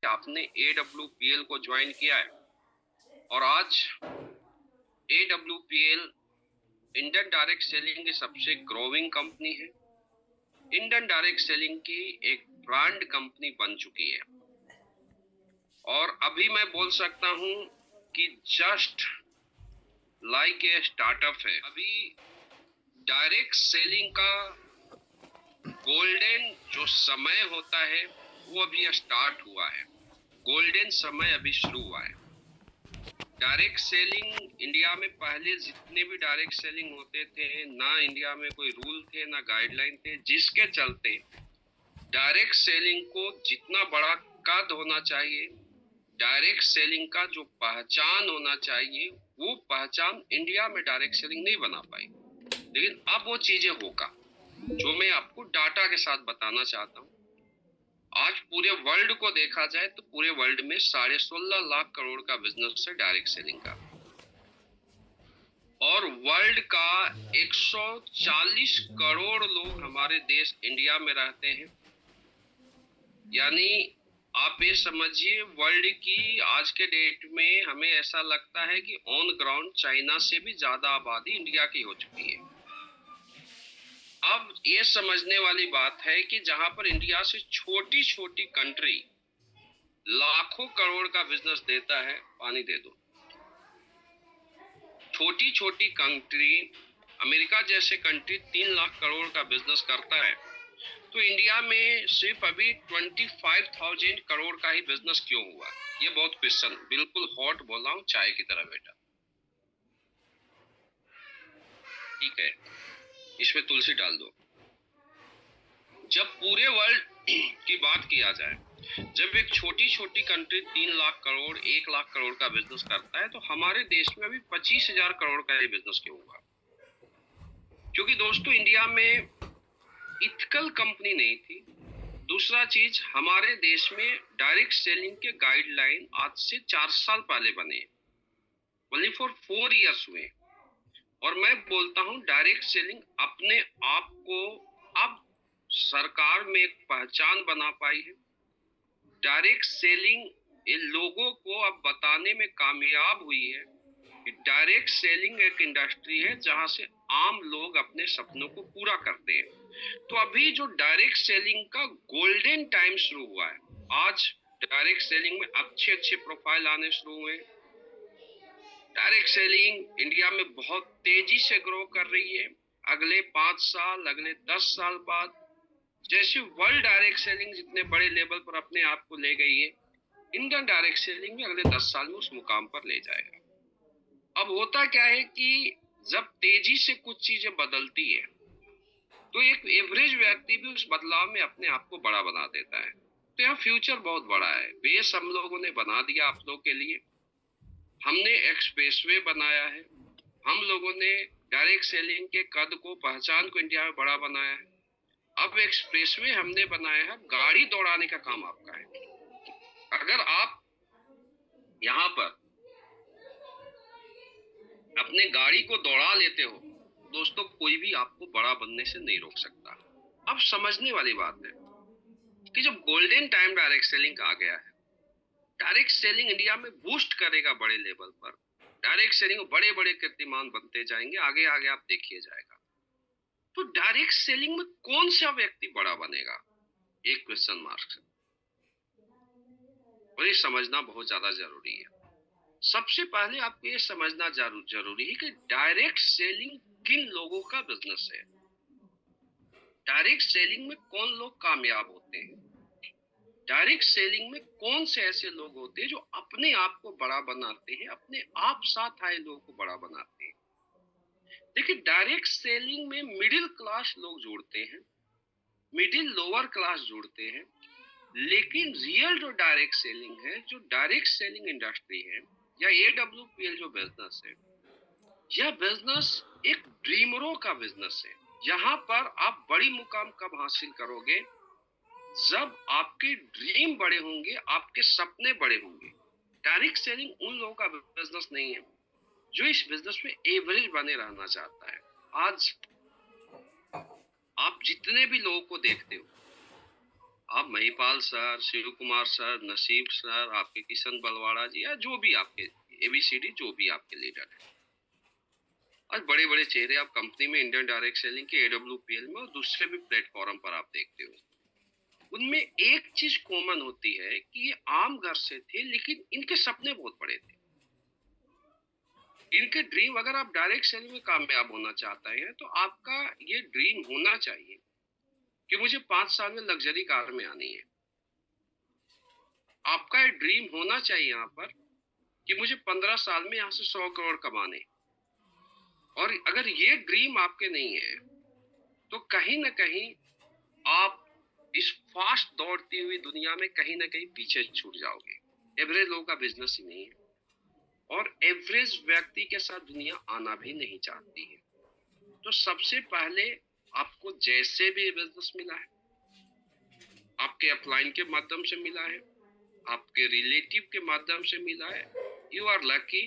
आपने AWPL को join किया है और आज AWPL इंडियन डायरेक्ट सेलिंग की सबसे ग्रोइंग कंपनी है। इंडियन डायरेक्ट सेलिंग की एक ब्रांड कंपनी बन चुकी है और अभी मैं बोल सकता हूं कि जस्ट लाइक ए स्टार्टअप है। अभी डायरेक्ट सेलिंग का गोल्डन जो समय होता है वो अभी स्टार्ट हुआ है। गोल्डन समय अभी शुरू हुआ है। डायरेक्ट सेलिंग इंडिया में पहले जितने भी डायरेक्ट सेलिंग होते थे, ना इंडिया में कोई रूल थे ना गाइडलाइन थे, जिसके चलते डायरेक्ट सेलिंग को जितना बड़ा कद होना चाहिए, डायरेक्ट सेलिंग का जो पहचान होना चाहिए, वो पहचान इंडिया में डायरेक्ट सेलिंग नहीं बना पाई। लेकिन अब वो चीजें होगा जो मैं आपको डाटा के साथ बताना चाहता हूँ। आज पूरे वर्ल्ड को देखा जाए तो पूरे वर्ल्ड में 16.5 लाख करोड़ का बिजनेस है डायरेक्ट सेलिंग का और वर्ल्ड का 140 करोड़ लोग हमारे देश इंडिया में रहते हैं। यानी आप ये समझिए, वर्ल्ड की आज के डेट में हमें ऐसा लगता है कि ऑन ग्राउंड चाइना से भी ज्यादा आबादी इंडिया की हो चुकी है। अब ये समझने वाली बात है कि जहां पर इंडिया से छोटी छोटी कंट्री लाखों करोड़ का बिजनेस देता है, पानी दे दो, छोटी छोटी कंट्री अमेरिका जैसे कंट्री 3 लाख करोड़ का बिजनेस करता है, तो इंडिया में सिर्फ अभी 25,000 करोड़ का ही बिजनेस क्यों हुआ? ये बहुत क्वेश्चन, बिल्कुल हॉट बोल रहा हूं, चाय की तरह बेटा। ठीक है, इसमें तुलसी डाल दो। जब पूरे वर्ल्ड की बात किया जाए, जब एक छोटी छोटी कंट्री 3 लाख करोड़ 1 लाख करोड़ का बिजनेस करता है, तो हमारे देश में अभी 25,000 करोड़ का ही बिजनेस क्यों हुआ? क्योंकि दोस्तों इंडिया में इथिकल कंपनी नहीं थी। दूसरा चीज, हमारे देश में डायरेक्ट सेलिंग के गाइडलाइन आज से 4 साल पहले बने, ओनली फॉर 4 इयर्स हुए। और मैं बोलता हूं डायरेक्ट सेलिंग अपने आप को अब सरकार में एक पहचान बना पाई है। डायरेक्ट सेलिंग इन लोगों को अब बताने में कामयाब हुई है कि डायरेक्ट सेलिंग एक इंडस्ट्री है जहां से आम लोग अपने सपनों को पूरा करते हैं। तो अभी जो डायरेक्ट सेलिंग का गोल्डन टाइम शुरू हुआ है, आज डायरेक्ट सेलिंग में अच्छे अच्छे प्रोफाइल आने शुरू हुए। डायरेक्ट सेलिंग इंडिया में बहुत तेजी से ग्रो कर रही है। अगले 5 साल, अगले 10 साल बाद, जैसे वर्ल्ड डायरेक्ट सेलिंग जितने बड़े लेवल पर अपने आप को ले गई है, इंडियन डायरेक्ट सेलिंग में अगले 10 साल में उस मुकाम पर ले जाएगा। अब होता क्या है कि जब तेजी से कुछ चीजें बदलती है, तो एक एवरेज व्यक्ति भी उस बदलाव में अपने आप को बड़ा बना देता है। तो यहाँ फ्यूचर बहुत बड़ा है। बेस हम लोगों ने बना दिया आप लोगों के लिए। हमने एक्सप्रेसवे बनाया है, हम लोगों ने डायरेक्ट सेलिंग के कद को, पहचान को इंडिया में बड़ा बनाया है। अब एक्सप्रेसवे हमने बनाया है, गाड़ी दौड़ाने का काम आपका है। अगर आप यहाँ पर अपने गाड़ी को दौड़ा लेते हो, दोस्तों कोई भी आपको बड़ा बनने से नहीं रोक सकता। अब समझने वाली बात है कि जब गोल्डन टाइम डायरेक्ट सेलिंग का आ गया है, डायरेक्ट सेलिंग इंडिया में बूस्ट करेगा बड़े लेवल पर। डायरेक्ट सेलिंग बड़े बड़े कीर्तिमान बनते जाएंगे, आगे आगे आप देखिए जाएगा। तो डायरेक्ट सेलिंग में कौन सा व्यक्ति बड़ा बनेगा, एक क्वेश्चन मार्क है, और ये समझना बहुत ज्यादा जरूरी है। सबसे पहले आपको ये समझना जरूरी है कि डायरेक्ट सेलिंग किन लोगों का बिजनेस है। डायरेक्ट सेलिंग में कौन लोग कामयाब होते हैं, डायरेक्ट सेलिंग में कौन से ऐसे लोग होते हैं जो अपने आप को बड़ा बनाते हैं, अपने आप साथ आए लोगों को बड़ा बनाते हैं। देखिए, डायरेक्ट सेलिंग में मिडिल क्लास लोग जुड़ते हैं, मिडिल लोअर क्लास जुड़ते हैं। लेकिन रियल जो डायरेक्ट सेलिंग है, जो डायरेक्ट सेलिंग इंडस्ट्री है, या AWPL जो बिजनेस है, यह बिजनेस एक ड्रीमरों का बिजनेस है। यहाँ पर आप बड़ी मुकाम कब हासिल करोगे? जब आपके ड्रीम बड़े होंगे, आपके सपने बड़े होंगे। डायरेक्ट सेलिंग उन लोगों का बिजनेस नहीं है जो इस बिजनेस में एवरेज बने रहना चाहता है। आज आप जितने भी लोगों को देखते हो, आप महिपाल सर, शिव कुमार सर, नसीब सर, आपके किशन बलवाड़ा जी, या जो भी आपके एबीसीडी जो भी आपके लीडर है, आज बड़े बड़े चेहरे आप कंपनी में, इंडियन डायरेक्ट सेलिंग के, एडब्ल्यूपीएल में और दूसरे भी प्लेटफॉर्म पर आप देखते हो, उनमें एक चीज कॉमन होती है कि ये आम घर से थे लेकिन इनके सपने बहुत बड़े थे। इनके ड्रीम, अगर आप डायरेक्ट सेलिंग में कामयाब होना चाहते हैं तो आपका ये ड्रीम होना चाहिए कि मुझे 5 साल में लग्जरी कार में आनी है। आपका ये ड्रीम होना चाहिए यहाँ पर कि मुझे 15 साल में यहाँ से 100 करोड़ कमाने। और अगर ये ड्रीम आपके नहीं है तो कहीं ना कहीं आप इस फास्ट दौड़ती हुई दुनिया में कहीं ना कहीं पीछे छूट जाओगे। एवरेज लोगों का बिजनेस ही नहीं है और एवरेज व्यक्ति के साथ दुनिया आना भी नहीं चाहती है। तो सबसे पहले आपको जैसे भी बिजनेस मिला है, आपके अपलाइन के माध्यम से मिला है, आपके रिलेटिव के माध्यम से मिला है, यू आर लकी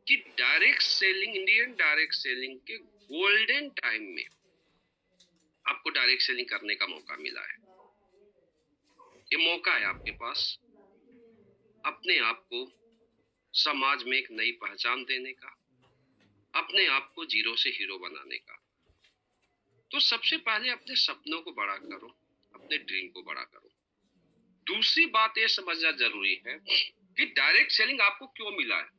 कि direct selling, Indian direct selling के गोल्डन टाइम में आपको डायरेक्ट सेलिंग करने का मौका मिला है। ये मौका है आपके पास अपने आप को समाज में एक नई पहचान देने का, अपने आप को जीरो से हीरो बनाने का। तो सबसे पहले अपने सपनों को बड़ा करो, अपने ड्रीम को बड़ा करो। दूसरी बात यह समझना जरूरी है कि डायरेक्ट सेलिंग आपको क्यों मिला है।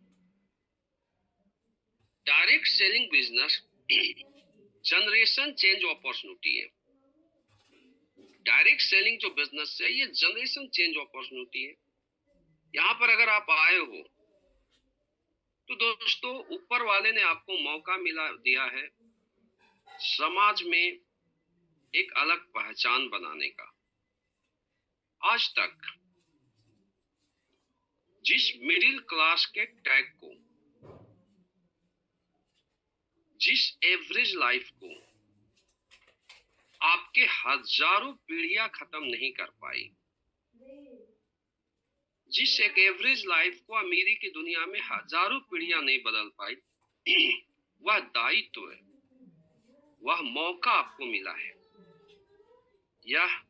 Direct selling business generation change opportunity है। डायरेक्ट सेलिंग जो बिजनेस है ये जनरेशन चेंज अपॉर्चुनिटी है। यहाँ पर अगर आप आए हो तो दोस्तों ऊपर वाले ने आपको मौका मिला दिया है समाज में एक अलग पहचान बनाने का। आज तक जिस मिडिल क्लास के टैग को, जिस एवरेज लाइफ को आपके हजारों पीढ़ियां खत्म नहीं कर पाई, जिस एक एवरेज लाइफ को अमीरी की दुनिया में हजारों पीढ़ियां नहीं बदल पाई, वह दायित्व है, वह मौका आपको मिला है। यह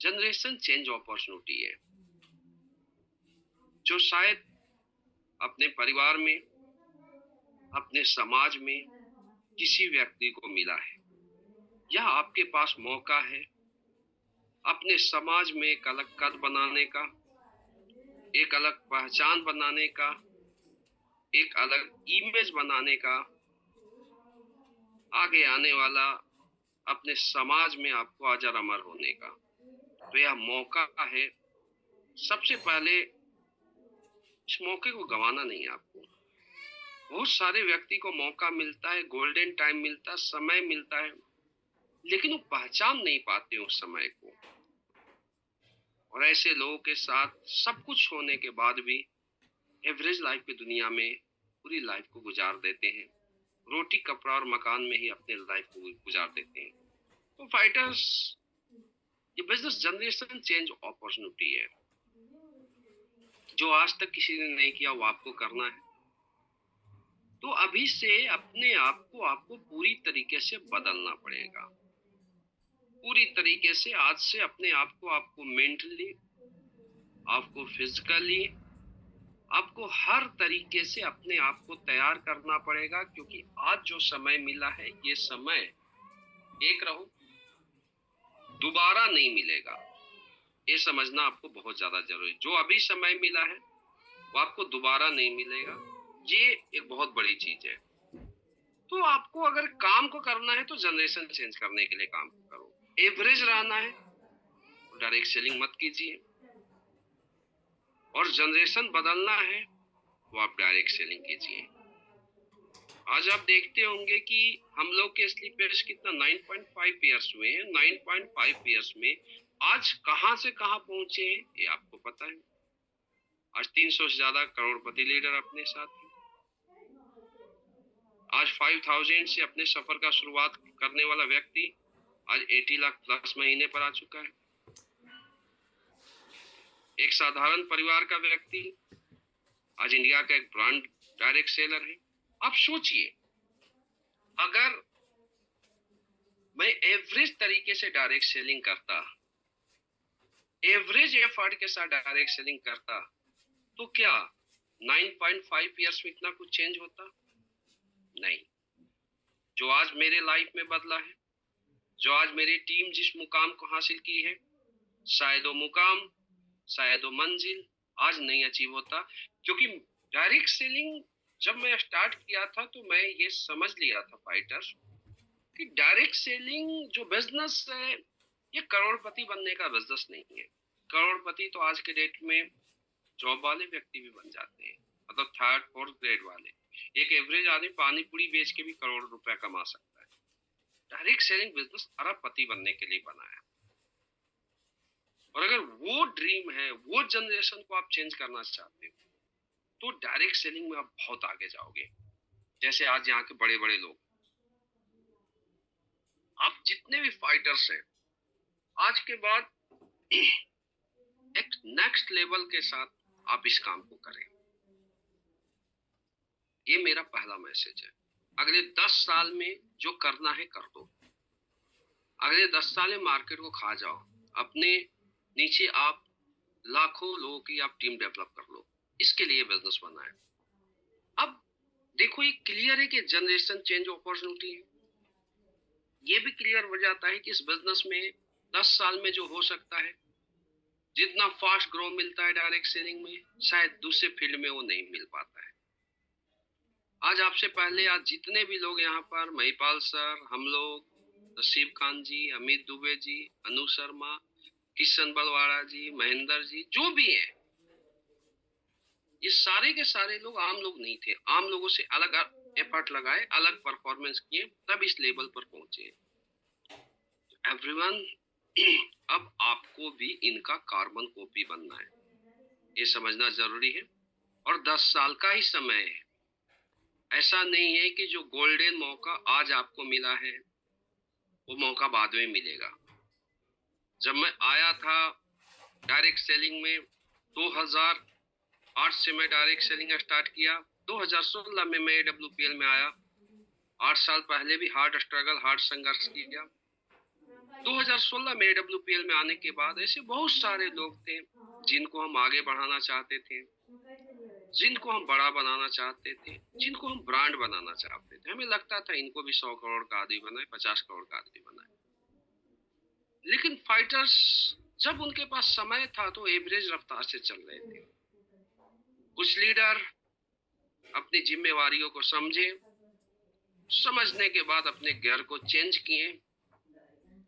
जनरेशन चेंज अपॉर्चुनिटी है जो शायद अपने परिवार में, अपने समाज में किसी व्यक्ति को मिला है। यह आपके पास मौका है अपने समाज में एक अलग कद बनाने का, एक अलग पहचान बनाने का, एक अलग इमेज बनाने का, आगे आने वाला अपने समाज में आपको अजर अमर होने का। तो यह मौका है। सबसे पहले इस मौके को गंवाना नहीं है आपको। बहुत सारे व्यक्ति को मौका मिलता है, गोल्डन टाइम मिलता है, समय मिलता है, लेकिन वो पहचान नहीं पाते उस समय को। और ऐसे लोगों के साथ सब कुछ होने के बाद भी एवरेज लाइफ की दुनिया में पूरी लाइफ को गुजार देते हैं, रोटी कपड़ा और मकान में ही अपने लाइफ को गुजार देते हैं। तो फाइटर्स, ये बिजनेस जनरेशन चेंज अपॉर्चुनिटी है। जो आज तक किसी ने नहीं किया वो आपको करना है। तो अभी से अपने आप को आपको पूरी तरीके से बदलना पड़ेगा। पूरी तरीके से आज से अपने आप को आपको मेंटली, आपको फिजिकली, आपको हर तरीके से अपने आप को तैयार करना पड़ेगा, क्योंकि आज जो समय मिला है ये समय, एक रहो, दोबारा नहीं मिलेगा। ये समझना आपको बहुत ज्यादा जरूरी है। जो अभी समय मिला है वो आपको दोबारा नहीं मिलेगा। ये एक बहुत बड़ी चीज है। तो आपको अगर काम को करना है तो जनरेशन चेंज करने के लिए काम करो। एवरेज रहना है तो डायरेक्ट सेलिंग मत कीजिए, और जनरेशन बदलना है तो आप डायरेक्ट सेलिंग कीजिए। आज आप देखते होंगे कि हम लोग के स्लीप ईयर्स कितना 9.5 ईयर्स हुए हैं। 9.5 ईयर्स में आज कहां से कहां पहुंचे हैं ये आपको पता है। आज 300 से ज्यादा करोड़पति लीडर अपने साथ हैं। आज 5000 से अपने सफर का शुरुआत करने वाला व्यक्ति आज 80 लाख प्लस महीने पर आ चुका है। एक साधारण परिवार का व्यक्ति आज इंडिया का एक ब्रांड डायरेक्ट सेलर है। आप सोचिए, अगर मैं एवरेज तरीके से डायरेक्ट सेलिंग करता एवरेज एफर्ट के साथ डायरेक्ट सेलिंग करता तो क्या 9.5 ईयर्स में इतना कुछ चेंज होता? नहीं। जो आज मेरे लाइफ में बदला है, जो आज मेरी टीम जिस मुकाम को हासिल की है, शायद वो मुकाम, शायद वो मंजिल आज नहीं अचीव होता। क्योंकि डायरेक्ट सेलिंग जब मैं स्टार्ट किया था तो मैं ये समझ लिया था फाइटर कि डायरेक्ट सेलिंग जो बिजनेस है ये करोड़पति बनने का बिजनेस नहीं है। करोड़पति तो आज के डेट में जॉब वाले व्यक्ति भी बन जाते हैं, मतलब थर्ड फोर्थ ग्रेड वाले। एक एवरेज आदमी पानी पूरी बेच के भी करोड़ रुपया कमा सकता है। डायरेक्ट सेलिंग बिजनेस अरबपति बनने के लिए बना है। और अगर वो ड्रीम है, वो जनरेशन को आप चेंज करना चाहते हो तो डायरेक्ट सेलिंग में आप बहुत आगे जाओगे। जैसे आज यहाँ के बड़े बड़े लोग, आप जितने भी फाइटर्स हैं, आज के बाद एक नेक्स्ट लेवल के साथ आप इस काम को करें। ये मेरा पहला मैसेज है। अगले 10 साल में जो करना है कर दो। अगले 10 साल में मार्केट को खा जाओ। अपने नीचे आप लाखों लोगों की आप टीम डेवलप कर लो। इसके लिए बिजनेस बना है। अब देखो, ये क्लियर है कि जनरेशन चेंज अपॉर्चुनिटी है। ये भी क्लियर हो जाता है कि इस बिजनेस में 10 साल में जो हो सकता है, जितना फास्ट ग्रो मिलता है डायरेक्ट सेलिंग में, शायद दूसरे फील्ड में वो नहीं मिल पाता है। आज आपसे पहले आज जितने भी लोग यहाँ पर, महिपाल सर, हम लोग, नसीब खान जी, अमित दुबे जी, अनु शर्मा, किशन बलवाड़ा जी, महेंद्र जी, जो भी हैं, ये सारे के सारे लोग आम लोग नहीं थे। आम लोगों से अलग एफर्ट लगाए, अलग परफॉर्मेंस किए, तब इस लेवल पर पहुंचे। एवरीवन, अब आपको भी इनका कार्बन कॉपी बनना है, ये समझना जरूरी है। और 10 साल का ही समय है। ऐसा नहीं है कि जो गोल्डन मौका आज आपको मिला है वो मौका बाद में मिलेगा। जब मैं आया था डायरेक्ट सेलिंग में 2008 से मैं डायरेक्ट सेलिंग स्टार्ट किया। 2016 में मैं AWPL में आया। 8 साल पहले भी हार्ड स्ट्रगल, हार्ड संघर्ष किया। 2016 में AWPL में आने के बाद ऐसे बहुत सारे लोग थे जिनको हम आगे बढ़ाना चाहते थे, जिनको हम बड़ा बनाना चाहते थे, जिनको हम ब्रांड बनाना चाहते थे। हमें लगता था इनको भी 100 करोड़ का आदमी बनाए, 50 करोड़ का आदमी बनाए। लेकिन फाइटर्स जब उनके पास समय था तो एवरेज रफ्तार से चल रहे थे। कुछ लीडर अपनी जिम्मेवारियों को समझे, समझने के बाद अपने गियर को चेंज किए,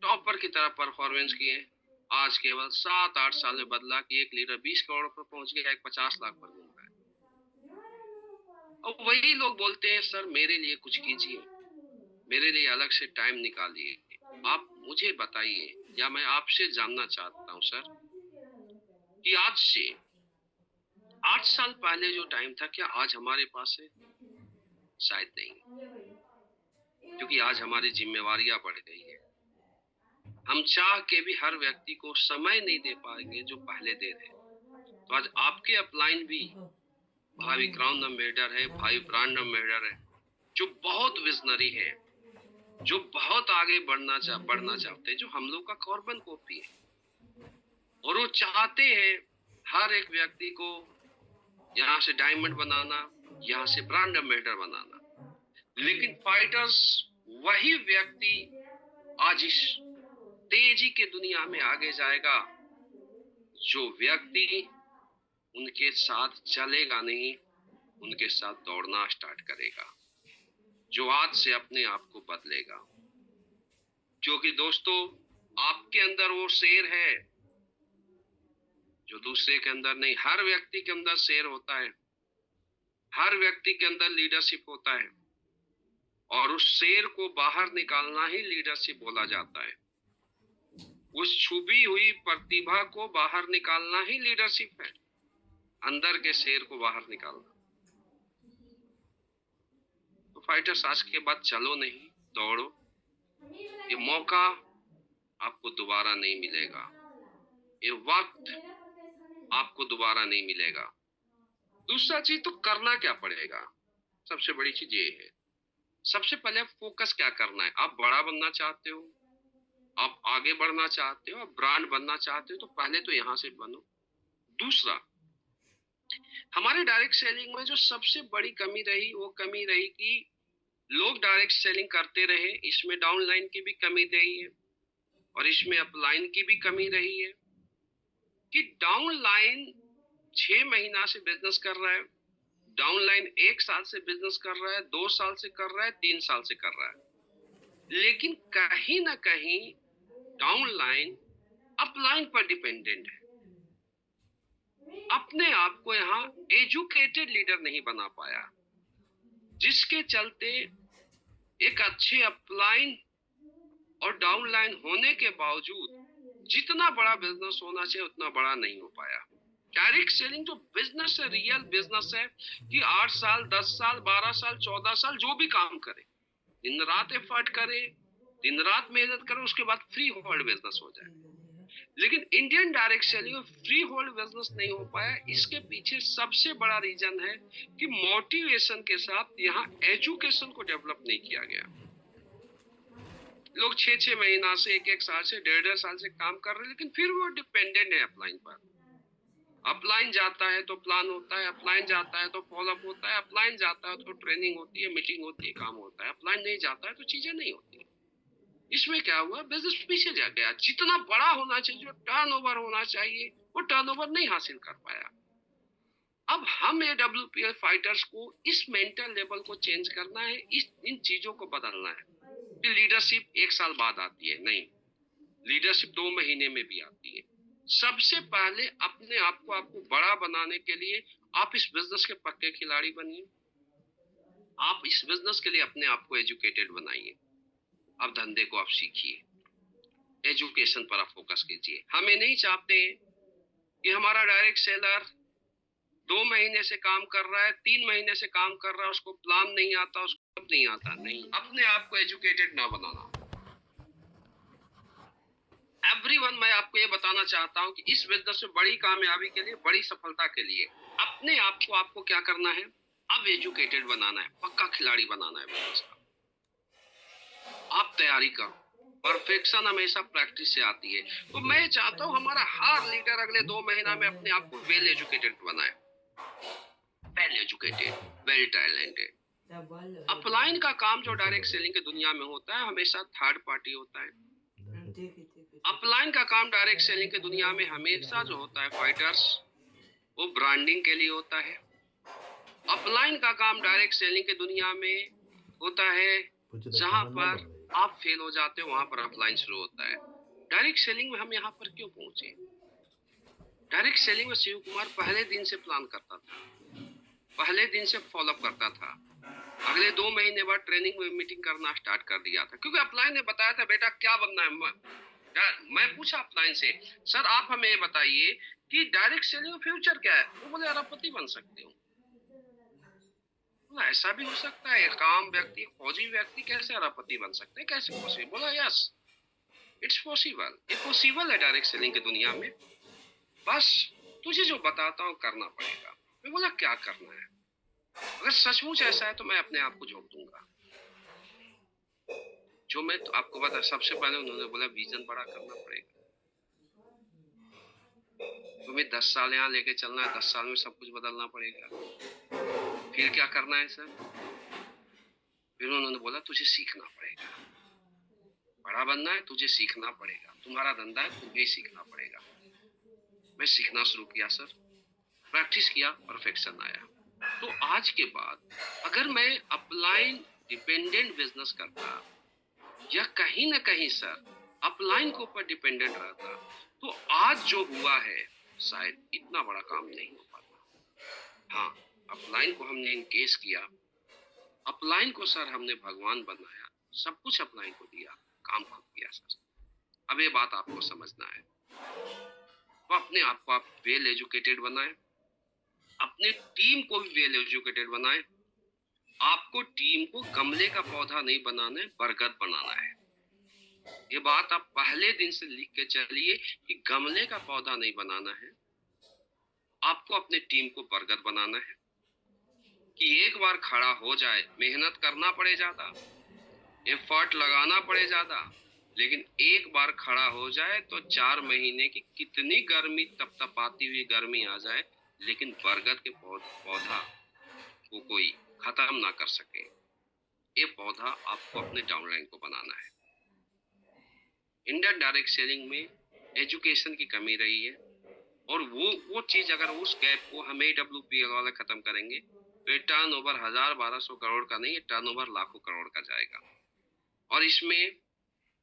टॉपर की तरह परफॉर्मेंस किए। आज केवल 7-8 साल में बदला कि एक लीडर 20 करोड़ पर पहुंच गया, एक 50 लाख पर घूम रहा है। और वही लोग बोलते हैं, सर मेरे लिए कुछ कीजिए, मेरे लिए अलग से टाइम निकालिए। आप मुझे बताइए, या मैं आपसे जानना चाहता हूं सर, कि आज से 8 साल पहले जो टाइम था, क्या आज हमारे पास है? शायद नहीं, क्योंकि आज हमारी जिम्मेवारियां बढ़ गई है। हम चाह के भी हर व्यक्ति को समय नहीं दे पाएंगे जो पहले दे रहे। तो आज आपके अपलाइन भी भाई विक्रांत अम्बेडकर है, भाई ब्रांड अम्बेडकर है, जो बहुत विजनरी है, जो बहुत आगे बढ़ना चाहते हैं, जो हम लोग का कार्बन कॉपी है। और वो चाहते हैं हर एक व्यक्ति को यहाँ से डायमंड बनाना, यहाँ से ब्रांड अम्बेडकर बनाना। लेकिन फाइटर्स, वही व्यक्ति आज इस तेजी के दुनिया में आगे जाएगा जो व्यक्ति उनके साथ चलेगा नहीं, उनके साथ दौड़ना स्टार्ट करेगा, जो आज से अपने आप को बदलेगा। क्योंकि दोस्तों, आपके अंदर वो शेर है जो दूसरे के अंदर नहीं। हर व्यक्ति के अंदर शेर होता है, हर व्यक्ति के अंदर लीडरशिप होता है, और उस शेर को बाहर निकालना ही लीडरशिप बोला जाता है। उस छुपी हुई प्रतिभा को बाहर निकालना ही लीडरशिप है, अंदर के शेर को बाहर निकालना। तो फाइटर्स, आज के बाद चलो नहीं, दौड़ो। ये मौका आपको दोबारा नहीं मिलेगा, ये वक्त आपको दोबारा नहीं मिलेगा। दूसरा चीज, तो करना क्या पड़ेगा? सबसे बड़ी चीज ये है, सबसे पहले फोकस क्या करना है। आप बड़ा बनना चाहते हो, आप आगे बढ़ना चाहते हो, आप ब्रांड बनना चाहते हो, तो पहले तो यहाँ से बनो। दूसरा, हमारे डायरेक्ट सेलिंग में जो सबसे बड़ी कमी रही, वो कमी रही कि लोग डायरेक्ट सेलिंग करते रहे, इसमें डाउनलाइन की भी कमी रही है और इसमें अपलाइन की भी कमी रही है कि डाउनलाइन 6 महीना से बिजनेस कर रहा है, डाउनलाइन 1 साल से बिजनेस कर रहा है, 2 साल से कर रहा है, 3 साल से कर रहा है, लेकिन कहीं ना कहीं डाउनलाइन अपलाइन पर डिपेंडेंट है। अपने आप को यहाँ एजुकेटेड लीडर नहीं बना पाया, जिसके चलते एक अच्छे अपलाइन और डाउनलाइन होने के बावजूद जितना बड़ा बिजनेस होना चाहिए उतना बड़ा नहीं हो पाया। डायरेक्ट सेलिंग जो बिजनेस है, रियल बिजनेस है कि 8 साल 10 साल 12 साल 14 साल जो भी काम करे, दिन रात एफर्ट करे, दिन रात मेहनत करे, उसके बाद फ्री होल्ड बिजनेस हो जाए। लेकिन इंडियन डायरेक्ट सेलिंग में फ्री होल्ड बिजनेस नहीं हो पाया। इसके पीछे सबसे बड़ा रीजन है कि मोटिवेशन के साथ यहाँ एजुकेशन को डेवलप नहीं किया गया। लोग 6-6 महीना से 1-1 साल से 1.5 साल से काम कर रहे हैं, लेकिन फिर वो डिपेंडेंट है अपलाइन पर। अपलाइन जाता है तो प्लान होता है, अपलाइन जाता है तो फॉलोअप होता है, अपलाइन जाता है तो ट्रेनिंग होती है, मीटिंग होती है, काम होता है, अपलाइन नहीं जाता है तो चीजें नहीं होती। इसमें क्या हुआ, बिजनेस पीछे जा गया। जितना बड़ा होना चाहिए, जो टर्नओवर होना चाहिए, वो टर्नओवर नहीं हासिल कर पाया। अब हम AWPL फाइटर्स को इस मेंटल लेवल को चेंज करना है, इन चीजों को बदलना है कि लीडरशिप 1 साल बाद आती है, नहीं, लीडरशिप 2 महीने में भी आती है। सबसे पहले अपने आप को आपको बड़ा बनाने के लिए आप इस बिजनेस के पक्के खिलाड़ी बनिए। आप इस बिजनेस के लिए अपने आप को एजुकेटेड बनाइए। अब धंधे को आप सीखिए, एजुकेशन पर आप फोकस कीजिए। हमें नहीं चाहते कि हमारा डायरेक्ट सेलर 2 महीने से काम कर रहा है, 3 महीने से काम कर रहा है, उसको प्लान नहीं आता, उसको नहीं आता। नहीं, अपने आप को एजुकेटेड ना बनाना। एवरीवन, मैं आपको ये बताना चाहता हूँ कि इस बिजनेस में बड़ी कामयाबी के लिए, बड़ी सफलता के लिए अपने आप को आपको क्या करना है, अब एजुकेटेड बनाना है, पक्का खिलाड़ी बनाना है बिजनेस का। आप तैयारी करो। परफेक्शन हमेशा प्रैक्टिस से आती है। तो मैं चाहता हूँ हमारा हर लीडर अगले 2 महीना में अपने आप को वेल एजुकेटेड बनाए, well educated, well talented. Upline का काम जो डायरेक्ट सेलिंग की दुनिया में होता है, हमेशा थर्ड पार्टी होता है। अपलाइन का काम डायरेक्ट सेलिंग की दुनिया में हमेशा जो होता है फाइटर्स, वो ब्रांडिंग के लिए होता है। अपलाइन का काम डायरेक्ट सेलिंग की दुनिया में होता है जहां पर आप फेल हो जाते हो, वहां पर अपलाइन शुरू होता है। डायरेक्ट सेलिंग में हम यहाँ पर क्यों पहुंचे? डायरेक्ट सेलिंग में शिव कुमार पहले दिन से प्लान करता था, पहले दिन से फॉलोअप करता था, अगले 2 महीने बाद ट्रेनिंग में मीटिंग करना स्टार्ट कर दिया था, क्योंकि अपलाइन ने बताया था बेटा क्या बनना है। मैं पूछा अपलाइन से, सर आप हमें ये बताइए कि डायरेक्ट सेलिंग फ्यूचर क्या है? वो बोले अरबपति बन सकते हो। बोला ऐसा भी हो सकता है, काम व्यक्ति, फौजी व्यक्ति कैसे अरबपति बन सकते हैं, कैसे पॉसिबल? बोला यस, इट्स पॉसिबल, ये पॉसिबल है डायरेक्ट सेलिंग की दुनिया में। बस तुझे जो बताता हूँ करना पड़ेगा। मैं बोला क्या करना है? अगर सचमुच ऐसा है तो मैं अपने आप को झोंक दूंगा। जो मैं तो आपको बता, सबसे पहले उन्होंने बोला विजन बड़ा करना पड़ेगा। तुम्हें 10 साल यहाँ लेके चलना है, 10 साल में सब कुछ बदलना पड़ेगा। फिर क्या करना है सर? फिर उन्होंने बोला तुझे सीखना पड़ेगा, बड़ा बनना है, तुझे सीखना पड़ेगा, तुम्हारा धंधा है, तुम्हें सीखना पड़ेगा। मैं सीखना शुरू किया सर, प्रैक्टिस किया, परफेक्शन आया। तो आज के बाद अगर मैं अपलाइन डिपेंडेंट बिजनेस करता या कहीं ना कहीं सर अपलाइन के ऊपर डिपेंडेंट रहता, तो आज जो हुआ है शायद इतना बड़ा काम नहीं हो पाता। हाँ, अपलाइन को हमने एंगेज किया, अपलाइन को सर हमने भगवान बनाया, सब कुछ अपलाइन को दिया, काम खुद किया सर। अब ये बात आपको समझना है। तो अपने आप को आप वेल एजुकेटेड बनाए, अपने टीम को भी वेल एजुकेटेड बनाए। आपको टीम को गमले का पौधा नहीं बनाना है, बरगद बनाना है। ये बात आप पहले दिन से लिख के चलिए कि गमले का पौधा नहीं बनाना है, आपको अपने टीम को बरगद बनाना है कि एक बार खड़ा हो जाए, मेहनत करना पड़े ज्यादा, एफर्ट लगाना पड़े ज्यादा, लेकिन एक बार खड़ा हो जाए तो 4 महीने की कितनी गर्मी, तपतपाती हुई गर्मी आ जाए, लेकिन बरगद के पौधा को कोई खत्म ना कर सके। ये पौधा आपको अपने डाउनलाइन को बनाना है। इंडियन डायरेक्ट सेलिंग में एजुकेशन की कमी रही है, और वो चीज अगर उस गैप को हम AWPL वाले खत्म करेंगे तो ये टर्न ओवर 1000-1200 करोड़ का नहीं, ये टर्न ओवर लाखों करोड़ का जाएगा। और इसमें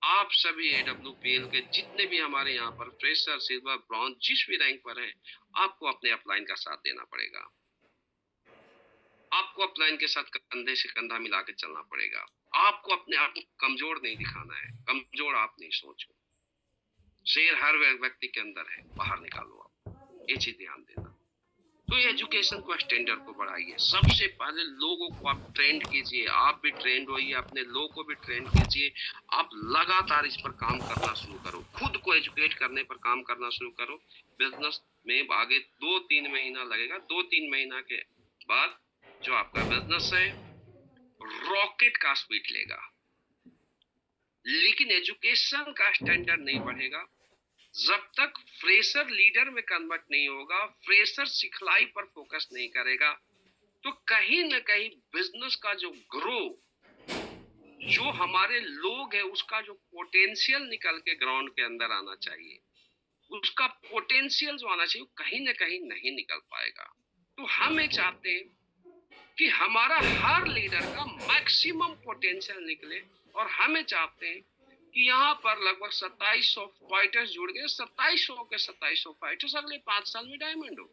आप सभी AWPL के जितने भी हमारे यहाँ पर फ्रेशर, सिल्वर, ब्रॉन्ज जिस भी रैंक पर हैं, आपको अपने अपलाइन का साथ देना पड़ेगा। आपको अपलाइन के साथ कंधे से कंधा मिला के चलना पड़ेगा। आपको अपने आप को कमजोर नहीं दिखाना है, कमजोर आप नहीं सोचो। शेर हर व्यक्ति के अंदर है, बाहर निकालो आप, ये चीज ध्यान देना। तो एजुकेशन को, स्टैंडर्ड को बढ़ाइए। सबसे पहले लोगों को आप ट्रेंड कीजिए, आप भी ट्रेंड होइए, अपने लोगों को भी ट्रेंड कीजिए। आप लगातार इस पर काम करना शुरू करो, खुद को एजुकेट करने पर काम करना शुरू करो। बिजनेस में आगे 2-3 महीना लगेगा, 2-3 महीना के बाद जो आपका बिजनेस है रॉकेट का स्पीड लेगा। लेकिन एजुकेशन का स्टैंडर्ड नहीं बढ़ेगा जब तक फ्रेशर लीडर में कन्वर्ट नहीं होगा, फ्रेशर सिखलाई पर फोकस नहीं करेगा, तो कहीं ना कहीं बिजनेस का जो ग्रो, जो हमारे लोग है उसका जो पोटेंशियल निकल के ग्राउंड के अंदर आना चाहिए, उसका पोटेंशियल जो आना चाहिए कहीं ना कहीं नहीं निकल पाएगा। तो हम ये चाहते हैं कि हमारा हर लीडर का मैक्सिमम पोटेंशियल निकले, और हमें चाहते हैं कि यहाँ पर लगभग 2700 फाइटर्स जुड़ गए। 2700 के 2700 फाइटर्स अगले 5 साल में डायमंड हो।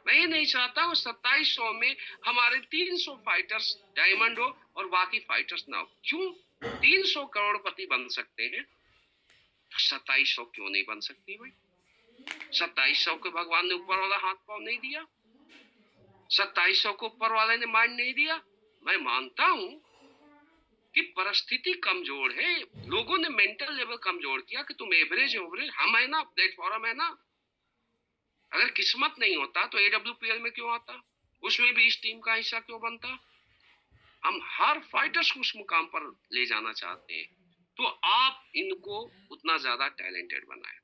मैं ये नहीं चाहता वो 2700 में हमारे 300 फाइटर्स डायमंड हो और बाकी फाइटर्स ना हो। क्यों? 300 करोड़पति बन सकते हैं, 2700 क्यों नहीं बन सकती भाई? 2700 को भगवान ने ऊपर वाला हाथ पांव नहीं दिया? 2700 को ऊपर वाले ने माइंड नहीं दिया? मैं मानता हूं कि परिस्थिति कमजोर है, लोगों ने मेंटल लेवल कमजोर किया कि तुम एवरेज हम है ना, प्लेटफॉर्म है ना। अगर किस्मत नहीं होता तो AWPL में क्यों आता, उसमें भी इस टीम का हिस्सा क्यों बनता? हम हर फाइटर्स को उस मुकाम पर ले जाना चाहते हैं, तो आप इनको उतना ज्यादा टैलेंटेड बनाए।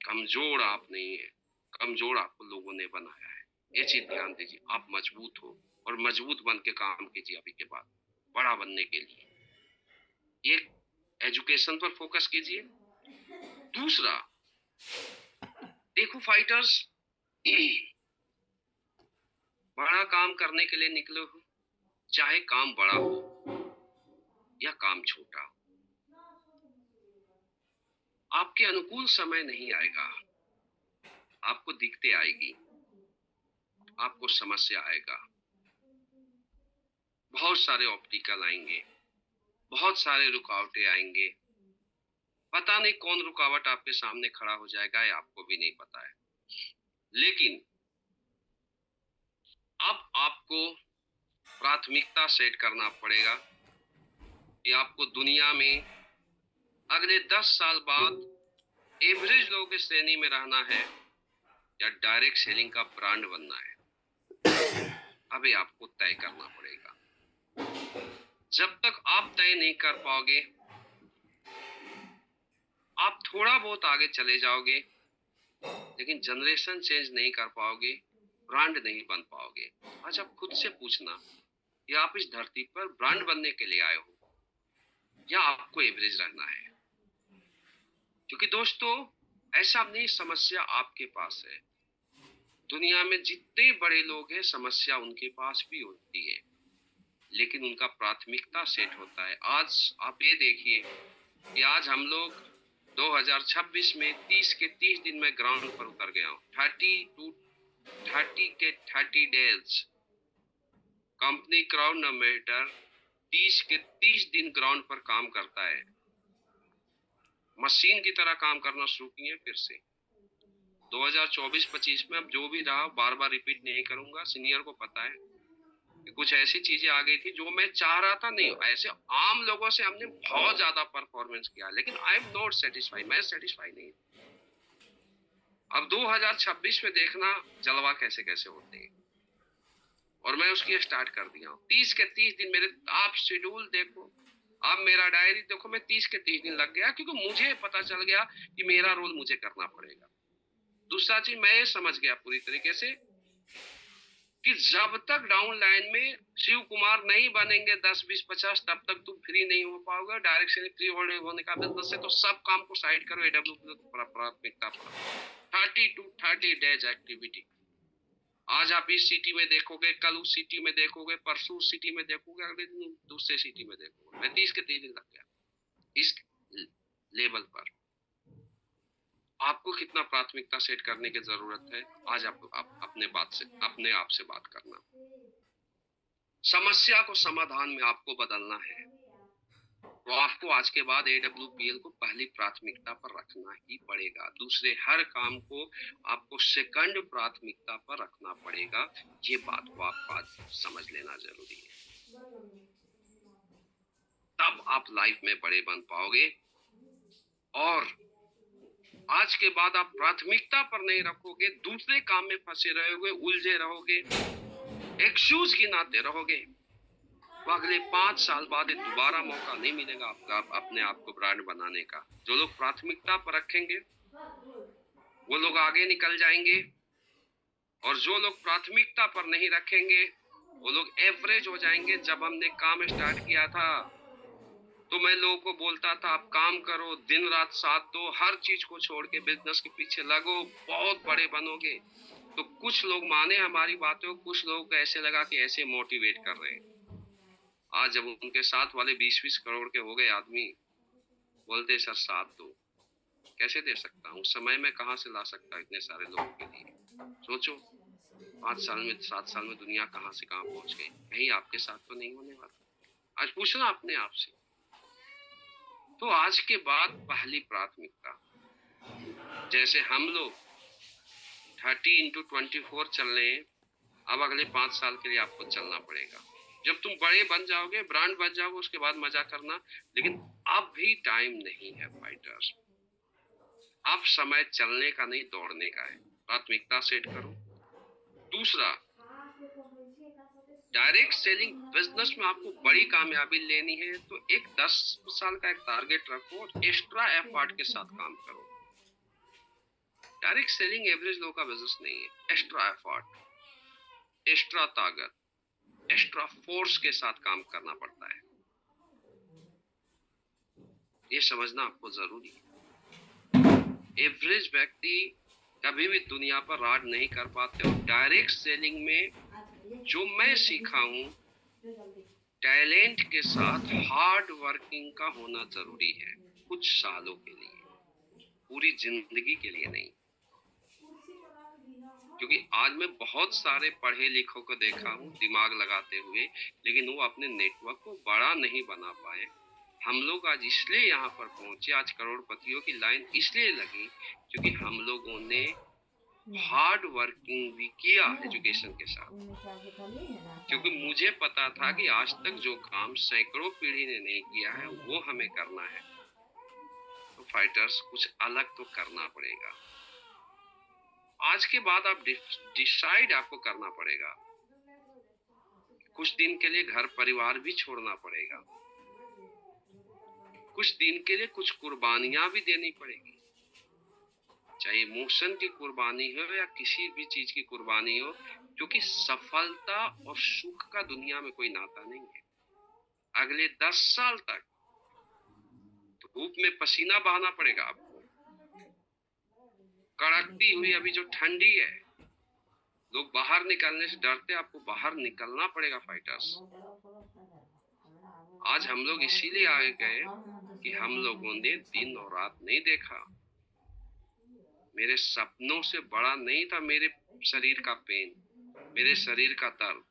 कमजोर आप नहीं है, कमजोर आपको लोगों ने बनाया है, ये चीज ध्यान दीजिए। आप मजबूत हो और मजबूत बन के काम कीजिए अभी के बाद बड़ा बनने के लिए। एक, एजुकेशन पर फोकस कीजिए। दूसरा, देखो फाइटर्स, बड़ा काम करने के लिए निकले हो, चाहे काम बड़ा हो या काम छोटा, आपके अनुकूल समय नहीं आएगा, आपको दिक्कतें आएगी, आपको समस्या आएगा, बहुत सारे ऑब्स्टिकल आएंगे, बहुत सारे रुकावटें आएंगे। पता नहीं कौन रुकावट आपके सामने खड़ा हो जाएगा, ये आपको भी नहीं पता है। लेकिन अब आपको प्राथमिकता सेट करना पड़ेगा कि आपको दुनिया में अगले 10 साल बाद एवरेज लोगों की श्रेणी में रहना है या डायरेक्ट सेलिंग का ब्रांड बनना है। अभी आपको तय करना पड़ेगा। जब तक आप तय नहीं कर पाओगे, आप थोड़ा बहुत आगे चले जाओगे, लेकिन जनरेशन चेंज नहीं कर पाओगे, ब्रांड नहीं बन पाओगे। आज आप खुद से पूछना कि आप इस धरती पर ब्रांड बनने के लिए आए हो या आपको एवरेज रहना है। क्योंकि दोस्तों, ऐसा नहीं, समस्या आपके पास है। दुनिया में जितने बड़े लोग हैं समस्या उनके पास भी होती है, लेकिन उनका प्राथमिकता सेट होता है। आज आप ये देखिए कि आज हम लोग 2026 में 30 के 30 दिन में ग्राउंड पर उतर गया हूँ। 30 के 30 डेज कंपनी क्राउडोमीटर 30 के 30 दिन ग्राउंड पर काम करता है। मशीन की तरह काम करना शुरू किए फिर से। 2024-25 में अब जो भी रहा बार बार रिपीट नहीं करूंगा, सीनियर को पता है कि कुछ ऐसी चीजें आ गई थी जो मैं चाह रहा था नहीं। ऐसे आम लोगों से हमने बहुत ज्यादा परफॉर्मेंस किया, लेकिन आई एम नॉट सेटिस्फाइड, मैं सेटिस्फाई नहीं। अब 2026 में देखना जलवा कैसे कैसे होते हैं, और मैं उसकी स्टार्ट कर दिया हूँ। 30 के 30 दिन मेरे, आप शेड्यूल देखो, अब मेरा डायरी देखो, मैं 30 के 30 दिन लग गया, क्योंकि मुझे पता चल गया कि मेरा रोल मुझे करना पड़ेगा। दूसरा चीज मैं ये समझ गया पूरी तरीके से कि जब तक डाउन लाइन में शिव कुमार नहीं बनेंगे 10 20 50, तब तक तुम फ्री नहीं हो पाओगे। डायरेक्ट से फ्री होने का बिजनेस है, तो सब काम को साइड करो, एडब्ल्यू प्राथमिकता पर 30 to 30 डेज एक्टिविटी। आज आप इस सिटी में देखोगे, कल उस सिटी में देखोगे, परसों उस सिटी में देखोगे, अगले दिन दूसरे सिटी में देखोगे। मैं 30 के 30 दिन लग गया इस लेवल पर। आपको कितना प्राथमिकता सेट करने की जरूरत है, आज आप अपने आप से बात करना। समस्या को समाधान में आपको बदलना है, तो आपको आज के बाद AWPL को पहली प्राथमिकता पर रखना ही पड़ेगा। दूसरे हर काम को आपको सेकंड प्राथमिकता पर रखना पड़ेगा। ये बात को आप आज समझ लेना जरूरी है, तब आप लाइफ में बड़े बन पाओगे। और आज के बाद आप प्राथमिकता पर नहीं रखोगे, दूसरे काम में फंसे रहोगे, उलझे रहोगे, एक्सक्यूज गिनाते रहोगे, तो अगले 5 साल बाद दोबारा मौका नहीं मिलेगा आपका अपने आप को ब्रांड बनाने का। जो लोग प्राथमिकता पर रखेंगे वो लोग आगे निकल जाएंगे, और जो लोग प्राथमिकता पर नहीं रखेंगे वो लोग एवरेज हो जाएंगे। जब हमने काम स्टार्ट किया था तो मैं लोगों को बोलता था आप काम करो, दिन रात साथ दो, हर चीज को छोड़ के बिजनेस के पीछे लगो, बहुत बड़े बनोगे। तो कुछ लोग माने हमारी बातों को, कुछ लोगों को ऐसे लगा कि ऐसे मोटिवेट कर रहे हैं। आज जब उनके साथ वाले 20-20 करोड़ के हो गए आदमी, बोलते सर साथ दो। कैसे दे सकता हूँ, समय में कहाँ से ला सकता इतने सारे लोगों के लिए। सोचो 5 साल में 7 साल में दुनिया कहाँ से कहाँ पहुंच गई। कहीं आपके साथ तो नहीं होने वाला। आज पूछना अपने आप से। तो आज के बाद पहली प्राथमिकता, जैसे हम लोग 30x24 चल रहे हैं, अब अगले 5 साल के लिए आपको चलना पड़ेगा। जब तुम बड़े बन जाओगे, ब्रांड बन जाओगे, उसके बाद मजा करना, लेकिन अब भी टाइम नहीं है फाइटर्स। अब समय चलने का नहीं, दौड़ने का है। प्राथमिकता सेट करो। दूसरा, डायरेक्ट सेलिंग बिजनेस में आपको बड़ी कामयाबी लेनी है तो एक 10 साल का एक टारगेट रखो और एक्स्ट्रा एफर्ट के साथ काम करो। डायरेक्ट सेलिंग एवरेज लोगों का बिजनेस नहीं है। एक्स्ट्रा एफर्ट, एक्स्ट्रा ताकत, एक्स्ट्रा फोर्स के साथ काम करना पड़ता है। ये समझना आपको जरूरी है। एवरेज व्यक्ति कभी भी दुनिया पर राज नहीं कर पाते। और डायरेक्ट सेलिंग में जो मैं सीखा हूं, टैलेंट के साथ हार्ड वर्किंग का होना जरूरी है, कुछ सालों के लिए, पूरी जिंदगी के लिए नहीं। क्योंकि आज मैं बहुत सारे पढ़े लिखों को देखा हूँ दिमाग लगाते हुए, लेकिन वो अपने नेटवर्क को बड़ा नहीं बना पाए। हम लोग आज इसलिए यहाँ पर पहुंचे, आज करोड़पतियों की लाइन इसलिए लगी क्योंकि हम लोगों ने हार्ड वर्किंग भी किया एजुकेशन के साथ। क्योंकि मुझे पता था कि आज तक जो काम सैकड़ों पीढ़ी ने नहीं किया है वो हमें करना है। तो फाइटर्स, कुछ अलग तो करना पड़ेगा। आज के बाद आप डिसाइड आपको करना पड़ेगा। कुछ दिन के लिए घर परिवार भी छोड़ना पड़ेगा, कुछ दिन के लिए कुछ कुर्बानियां भी देनी पड़ेगी, चाहे इमोशन की कुर्बानी हो या किसी भी चीज की कुर्बानी हो, क्योंकि सफलता और सुख का दुनिया में कोई नाता नहीं है। अगले 10 साल तक धूप में पसीना बहाना पड़ेगा आपको। कड़कती हुई अभी जो ठंडी है, लोग बाहर निकलने से डरते, आपको बाहर निकलना पड़ेगा फाइटर्स। आज हम लोग इसीलिए आगे गए कि हम लोगों ने दिन और रात नहीं देखा। मेरे सपनों से बड़ा नहीं था मेरे शरीर का पेन, मेरे शरीर का दर्द।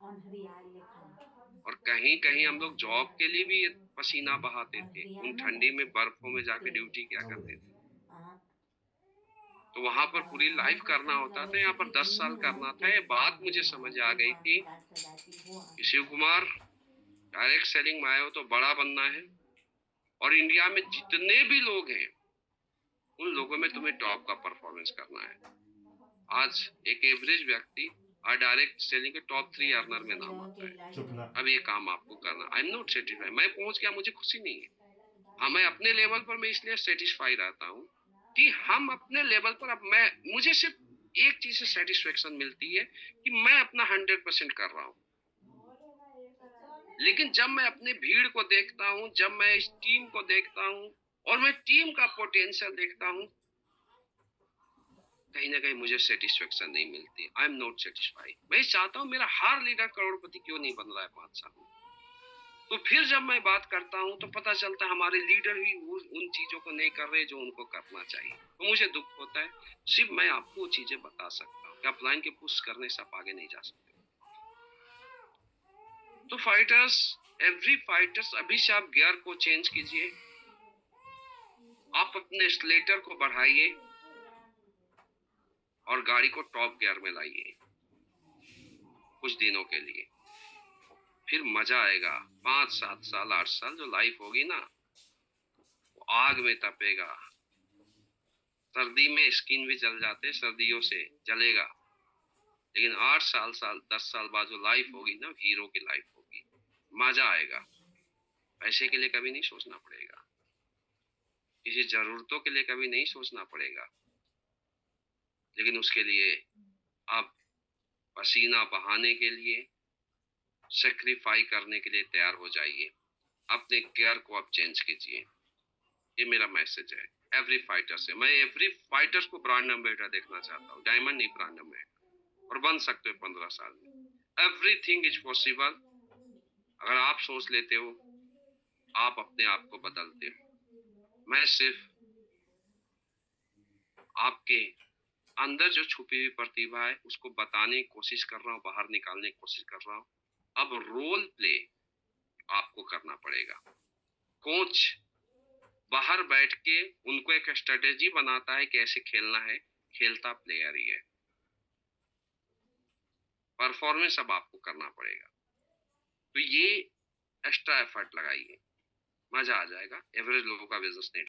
और कहीं कहीं हम लोग जॉब के लिए भी पसीना बहाते थे, उन ठंडी में बर्फों में जाके ड्यूटी क्या करते थे। तो वहां पर पूरी लाइफ करना होता था, यहाँ पर 10 साल करना था। ये बात मुझे समझ आ गई थी कि शिव कुमार, डायरेक्ट सेलिंग में आए हो तो बड़ा बनना है, और इंडिया में जितने भी लोग हैं उन लोगों में तुम्हें टॉप का परफॉर्मेंस करना है। आज एक एवरेज व्यक्ति और डायरेक्ट सेलिंग के टॉप 3 अर्नर में नाम आता है। चुपना। अब ये काम आपको करना। आई एम नॉट सेटिस्फाइड, मैं पहुंच गया, मुझे खुशी नहीं है। हाँ, मैं अपने लेवल पर मैं इसलिए सेटिस्फाई रहता हूँ कि हम अपने लेवल पर, अब मैं, मुझे सिर्फ एक चीज से सेटिस्फेक्शन मिलती है कि मैं अपना 100% कर रहा हूँ। लेकिन जब मैं अपने भीड़ को देखता हूँ, जब मैं इस टीम को देखता हूँ और मैं टीम का पोटेंशियल देखता हूँ, कहीं ना कहीं मुझे सेटिस्फेक्शन नहीं मिलती। I am not satisfied. मैं चाहता हूँ मेरा हर लीडर करोड़पति क्यों नहीं बन रहा है 5 साल में। तो फिर जब मैं बात करता हूँ तो पता चलता है हमारे लीडर ही उन चीजों को नहीं कर रहे जो उनको करना चाहिए। तो मुझे दुख होता है। सिर्फ मैं आपको वो चीजें बता सकता हूँ कि अपलाइन के पुश करने से आप आगे नहीं जा सकते। तो फाइटर्स, एवरी फाइटर्स, अभी से आप गियर को चेंज कीजिए, आप अपने स्लेटर को बढ़ाइए और गाड़ी को टॉप गियर में लाइए कुछ दिनों के लिए। फिर मजा आएगा। 5, 7 साल, 8 साल जो लाइफ होगी ना, वो आग में तपेगा। सर्दी में स्किन भी जल जाते, सर्दियों से जलेगा। लेकिन 8 साल 10 साल बाद जो लाइफ होगी ना, हीरो की लाइफ होगी। मजा आएगा। पैसे के लिए कभी नहीं सोचना पड़ेगा, किसी जरूरतों के लिए कभी नहीं सोचना पड़ेगा। लेकिन उसके लिए आप पसीना बहाने के लिए, सेक्रीफाई करने के लिए तैयार हो जाइए। अपने गियर को आप चेंज कीजिए। ये मेरा मैसेज है एवरी फाइटर से। मैं एवरी फाइटर्स को ब्रांड एम्बेसडर देखना चाहता हूँ, डायमंड नहीं, ब्रांड एम्बेसडर। और बन सकते हो 15 साल में। Everything is possible. अगर आप सोच लेते हो, आप अपने आप को बदलते हो। मैं सिर्फ आपके अंदर जो छुपी हुई प्रतिभा है उसको बताने की कोशिश कर रहा हूँ, बाहर निकालने की कोशिश कर रहा हूँ। अब रोल प्ले आपको करना पड़ेगा। कोच बाहर बैठ के उनको एक स्ट्रेटेजी बनाता है कैसे खेलना है, खेलता प्लेयर ही है। परफॉर्मेंस अब आपको करना पड़ेगा। तो ये एक्स्ट्रा एफर्ट लगाइए, मजा आ जाएगा। एवरेज लोगों का बिजनेस नहीं